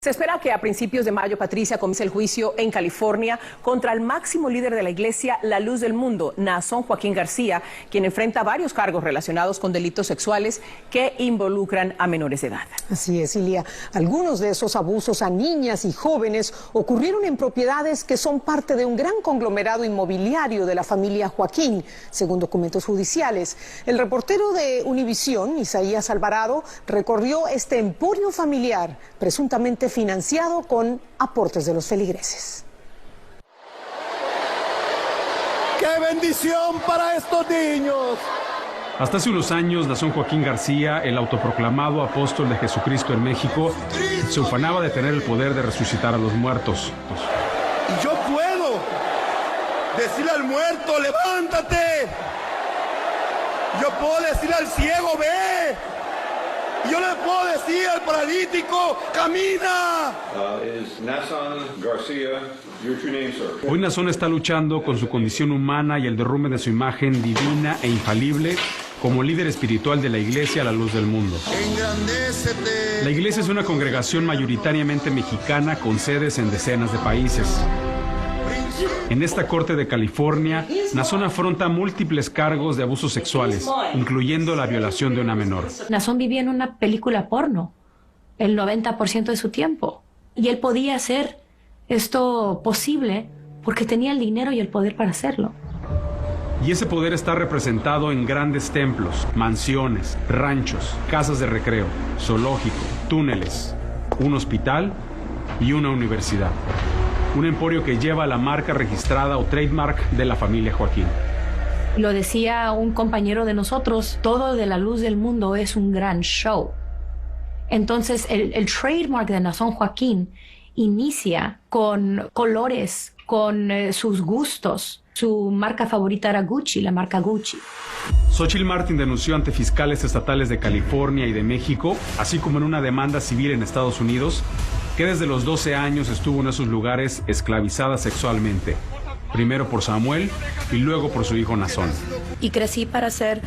Se espera que a principios de mayo, Patricia, comience el juicio en California contra el máximo líder de la iglesia La Luz del Mundo, Naasón Joaquín García, quien enfrenta varios cargos relacionados con delitos sexuales que involucran a menores de edad. Así es, Ilia. Algunos de esos abusos a niñas y jóvenes ocurrieron en propiedades que son parte de un gran conglomerado inmobiliario de la familia Joaquín, según documentos judiciales. El reportero de Univisión, Isaías Alvarado, recorrió este emporio familiar, presuntamente financiado con aportes de los feligreses. ¡Qué bendición para estos niños! Hasta hace unos años, Naasón Joaquín García, el autoproclamado apóstol de Jesucristo en México, se ufanaba de tener el poder de resucitar a los muertos. Y yo puedo decirle al muerto, levántate. Yo puedo decirle al ciego, ve. Y yo le puedo decir al paralítico, camina. Hoy Naasón está luchando con su condición humana y el derrumbe de su imagen divina e infalible como líder espiritual de la Iglesia La Luz del Mundo. La Iglesia es una congregación mayoritariamente mexicana con sedes en decenas de países. En esta corte de California, Naasón afronta múltiples cargos de abusos sexuales, incluyendo la violación de una menor. Naasón vivía en una película porno el 90% de su tiempo. Y él podía hacer esto posible porque tenía el dinero y el poder para hacerlo. Y ese poder está representado en grandes templos, mansiones, ranchos, casas de recreo, zoológico, túneles, un hospital y una universidad. Un emporio que lleva la marca registrada o trademark de la familia Joaquín. Lo decía un compañero de nosotros, todo de La Luz del Mundo es un gran show. Entonces el trademark de Naasón Joaquín inicia con colores, con sus gustos. Su marca favorita era Gucci, la marca Gucci. Xochitl Martin denunció ante fiscales estatales de California y de México, así como en una demanda civil en Estados Unidos, que desde los 12 años estuvo en esos lugares esclavizada sexualmente, primero por Samuel y luego por su hijo Naasón. Y crecí para ser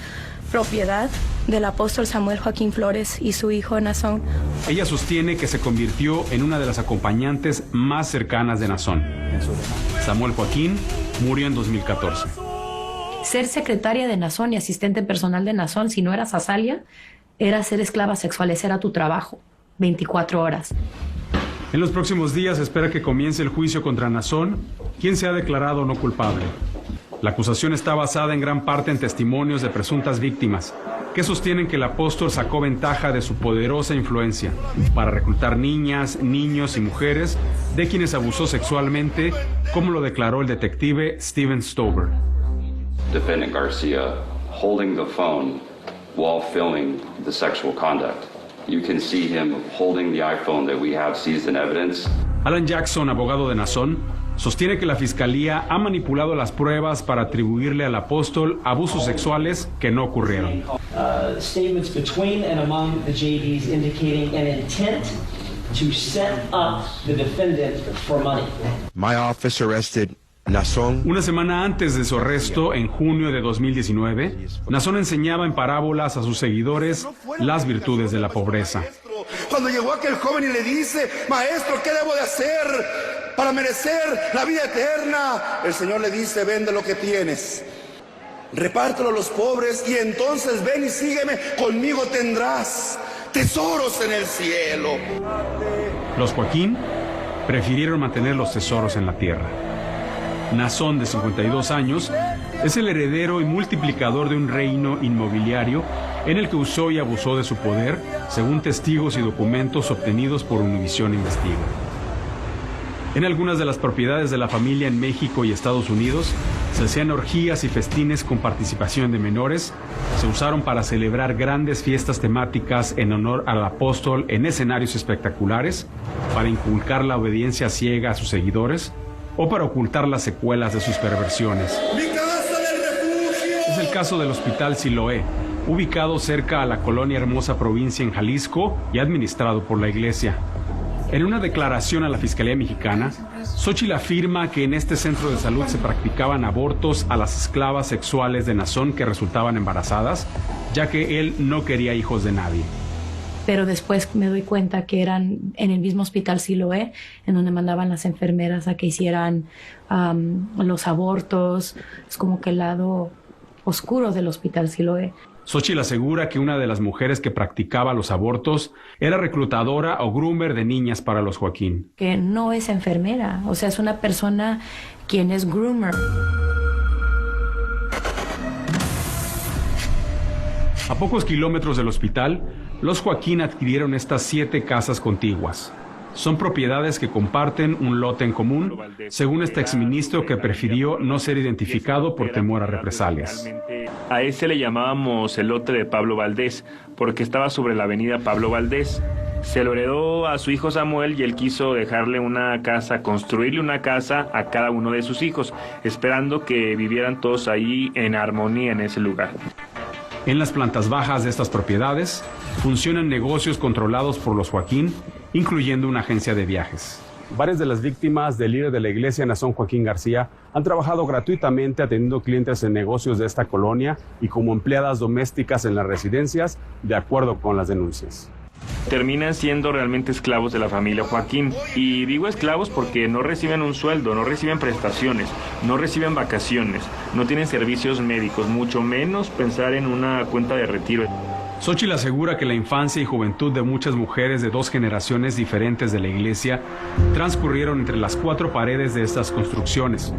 propiedad del apóstol Samuel Joaquín Flores y su hijo Naasón. Ella sostiene que se convirtió en una de las acompañantes más cercanas de Naasón. Samuel Joaquín murió en 2014. Ser secretaria de Naasón y asistente personal de Naasón, si no eras Azalia, era ser esclava sexual, ese era tu trabajo, 24 horas. En los próximos días se espera que comience el juicio contra Naasón, quien se ha declarado no culpable. La acusación está basada en gran parte en testimonios de presuntas víctimas, que sostienen que el apóstol sacó ventaja de su poderosa influencia para reclutar niñas, niños y mujeres de quienes abusó sexualmente, como lo declaró el detective Steven Stover. Defendant Garcia holding the phone while filming the sexual conduct. You can see him holding the iPhone that we have seized in evidence. Alan Jackson, abogado de Naasón, sostiene que la fiscalía ha manipulado las pruebas para atribuirle al apóstol abusos sexuales que no ocurrieron. Statements between and among the JVs indicating an intent to set up the defendant for money. My office arrested Naasón. Una semana antes de su arresto, en junio de 2019, Naasón enseñaba en parábolas a sus seguidores las virtudes de la pobreza. Cuando llegó aquel joven y le dice, maestro, ¿qué debo de hacer para merecer la vida eterna? El Señor le dice, vende lo que tienes, repártelo a los pobres y entonces ven y sígueme, conmigo tendrás tesoros en el cielo. Los Joaquín prefirieron mantener los tesoros en la tierra. Naasón, de 52 años, es el heredero y multiplicador de un reino inmobiliario en el que usó y abusó de su poder, según testigos y documentos obtenidos por Univisión Investiga. En algunas de las propiedades de la familia en México y Estados Unidos se hacían orgías y festines con participación de menores, se usaron para celebrar grandes fiestas temáticas en honor al apóstol en escenarios espectaculares, para inculcar la obediencia ciega a sus seguidores, o para ocultar las secuelas de sus perversiones. ¡Mi casa del refugio! Es el caso del Hospital Siloé, ubicado cerca a la colonia Hermosa Provincia en Jalisco y administrado por la Iglesia. En una declaración a la Fiscalía Mexicana, Xochitl afirma que en este centro de salud se practicaban abortos a las esclavas sexuales de Naasón que resultaban embarazadas, ya que él no quería hijos de nadie. pero después me doy cuenta que eran en el mismo hospital Siloé, en donde mandaban las enfermeras a que hicieran los abortos. Es como que el lado oscuro del hospital Siloé. Xochitl asegura que una de las mujeres que practicaba los abortos era reclutadora o groomer de niñas para los Joaquín. Que no es enfermera, o sea, es una persona quien es groomer. A pocos kilómetros del hospital, los Joaquín adquirieron estas 7 casas contiguas. Son propiedades que comparten un lote en común, según este exministro que prefirió no ser identificado por temor a represalias. A ese le llamábamos el lote de Pablo Valdés, porque estaba sobre la avenida Pablo Valdés. Se lo heredó a su hijo Samuel y él quiso dejarle una casa, construirle una casa a cada uno de sus hijos, esperando que vivieran todos ahí en armonía en ese lugar. En las plantas bajas de estas propiedades funcionan negocios controlados por los Joaquín, incluyendo una agencia de viajes. Varias de las víctimas del líder de la iglesia, Naasón Joaquín García, han trabajado gratuitamente atendiendo clientes en negocios de esta colonia y como empleadas domésticas en las residencias, de acuerdo con las denuncias. Terminan siendo realmente esclavos de la familia Joaquín. Y digo esclavos porque no reciben un sueldo, no reciben prestaciones, no reciben vacaciones, no tienen servicios médicos, mucho menos pensar en una cuenta de retiro. Xochitl asegura que la infancia y juventud de muchas mujeres de 2 generaciones diferentes de la iglesia transcurrieron entre las 4 paredes de estas construcciones.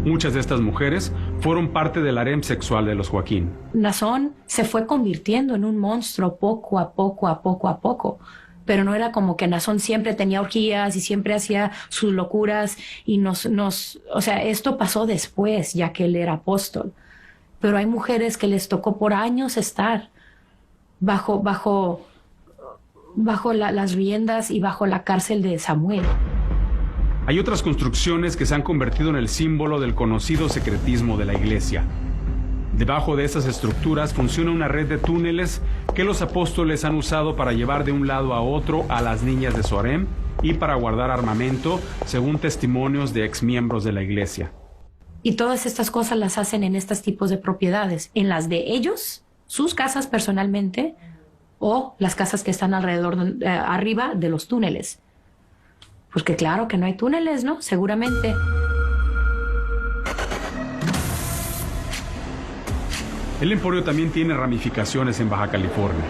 Muchas de estas mujeres fueron parte del harem sexual de los Joaquín. Naasón se fue convirtiendo en un monstruo poco a poco, pero no era como que Naasón siempre tenía orgías y siempre hacía sus locuras y o sea, esto pasó después, ya que él era apóstol. Pero hay mujeres que les tocó por años estar bajo las riendas y bajo la cárcel de Samuel. Hay otras construcciones que se han convertido en el símbolo del conocido secretismo de la iglesia. Debajo de estas estructuras funciona una red de túneles que los apóstoles han usado para llevar de un lado a otro a las niñas de su harem y para guardar armamento, según testimonios de exmiembros de la iglesia. Y todas estas cosas las hacen en estos tipos de propiedades, en las de ellos, sus casas personalmente, o las casas que están alrededor, arriba de los túneles. Porque claro que no hay túneles, ¿no? Seguramente. El emporio también tiene ramificaciones en Baja California.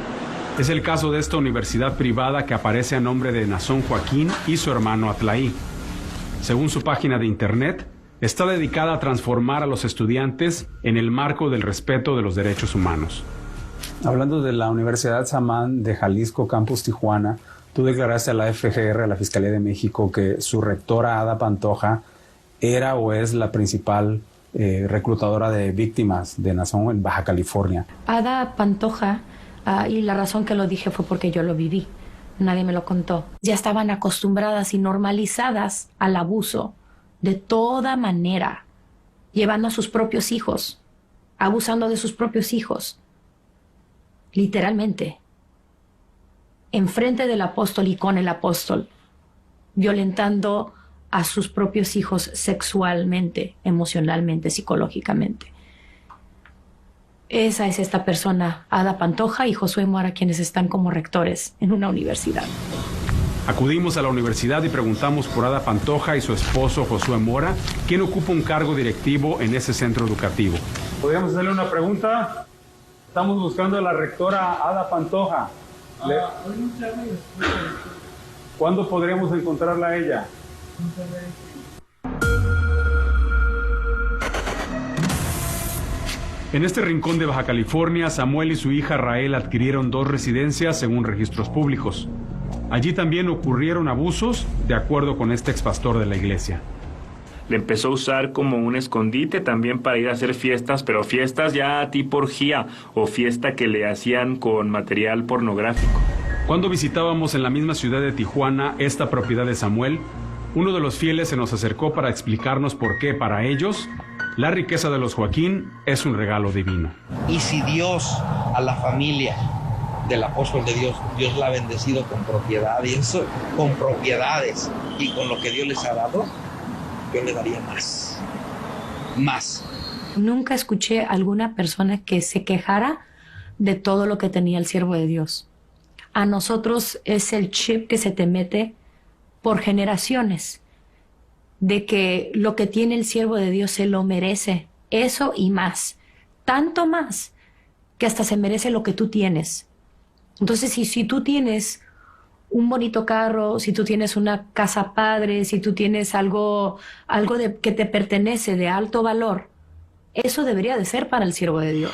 Es el caso de esta universidad privada que aparece a nombre de Naasón Joaquín y su hermano Atlaí. Según su página de internet, está dedicada a transformar a los estudiantes en el marco del respeto de los derechos humanos. Hablando de la Universidad Samán de Jalisco, Campus Tijuana, tú declaraste a la FGR, a la Fiscalía de México, que su rectora, Ada Pantoja, era o es la principal reclutadora de víctimas de Naasón en Baja California. Ada Pantoja, y la razón que lo dije fue porque yo lo viví. Nadie me lo contó. Ya estaban acostumbradas y normalizadas al abuso de toda manera, llevando a sus propios hijos, abusando de sus propios hijos, literalmente, enfrente del apóstol y con el apóstol, violentando a sus propios hijos sexualmente, emocionalmente, psicológicamente. Esa es esta persona, Ada Pantoja y Josué Mora, quienes están como rectores en una universidad. Acudimos a la universidad y preguntamos por Ada Pantoja y su esposo Josué Mora, quien ocupa un cargo directivo en ese centro educativo. ¿Podríamos hacerle una pregunta? Estamos buscando a la rectora Ada Pantoja. ¿Cuándo podríamos encontrarla a ella? En este rincón de Baja California, Samuel y su hija Rael adquirieron 2 residencias según registros públicos. Allí también ocurrieron abusos, de acuerdo con este expastor de la iglesia. Le empezó a usar como un escondite también para ir a hacer fiestas, pero fiestas ya tipo orgía o fiesta que le hacían con material pornográfico. Cuando visitábamos en la misma ciudad de Tijuana esta propiedad de Samuel, uno de los fieles se nos acercó para explicarnos por qué para ellos la riqueza de los Joaquín es un regalo divino. Y si Dios a la familia del apóstol de Dios, Dios la ha bendecido con propiedad, y eso con propiedades y con lo que Dios les ha dado, yo le daría más. Nunca escuché a alguna persona que se quejara de todo lo que tenía el siervo de Dios. a nosotros es el chip que se te mete por generaciones, de que lo que tiene el siervo de Dios se lo merece, eso y más, tanto más, que hasta se merece lo que tú tienes. Entonces, si tú tienes un bonito carro, si tú tienes una casa padre, si tú tienes algo que te pertenece de alto valor, eso debería de ser para el siervo de Dios.